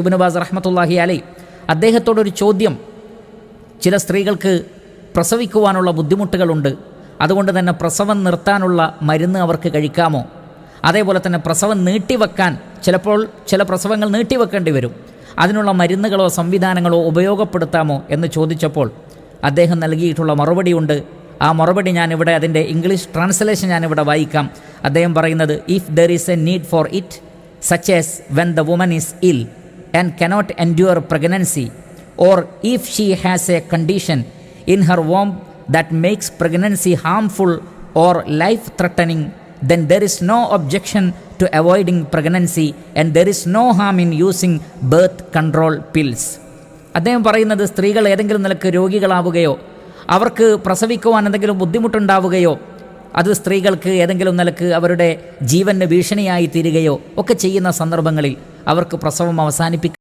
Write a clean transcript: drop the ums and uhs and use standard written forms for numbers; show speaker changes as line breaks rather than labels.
Ibnu bass റഹ്മത്തുള്ളാഹി അലൈഹി അദ്ദേഹത്തോടൊരു ചോദ്യം, ചില സ്ത്രീകൾക്ക് പ്രസവിക്കുവാനുള്ള ബുദ്ധിമുട്ടുകളുണ്ട്, അതുകൊണ്ട് തന്നെ പ്രസവം നിർത്താനുള്ള മരുന്ന് അവർക്ക് കഴിക്കാമോ? അതേപോലെ തന്നെ പ്രസവം നീട്ടിവെക്കാൻ ചിലപ്പോൾ ചില പ്രസവങ്ങൾ നീട്ടിവെക്കേണ്ടി വരും, അതിനുള്ള മരുന്നുകളോ സംവിധാനങ്ങളോ ഉപയോഗപ്പെടുത്താമോ എന്ന് ചോദിച്ചപ്പോൾ അദ്ദേഹം നൽകിയിട്ടുള്ള മറുപടിയുണ്ട്. ആ മറുപടി ഞാനിവിടെ അതിൻ്റെ ഇംഗ്ലീഷ് ട്രാൻസ്ലേഷൻ ഞാനിവിടെ വായിക്കാം. അദ്ദേഹം പറയുന്നത്, if there is a need for it such as when the woman is ill and cannot endure pregnancy, or if she has a condition in her womb that makes pregnancy harmful or life-threatening, then there is no objection to avoiding pregnancy and there is no harm in using birth control pills. അദ്ദേഹം പറയുന്നത്, സ്ത്രീകൾ ഏതെങ്കിലും നിലക്ക് രോഗികളാവുകയോ അവർക്ക് പ്രസവിക്കുവാൻ എന്തെങ്കിലും ബുദ്ധിമുട്ടുണ്ടാവുകയോ അത് സ്ത്രീകൾക്ക് ഏതെങ്കിലും നിലക്ക് അവരുടെ ജീവന് ഭീഷണിയായി തീരുകയോ ഒക്കെ ചെയ്യുന്ന സന്ദർഭങ്ങളിൽ അവർക്ക് പ്രസവം അവസാനിപ്പിക്കും.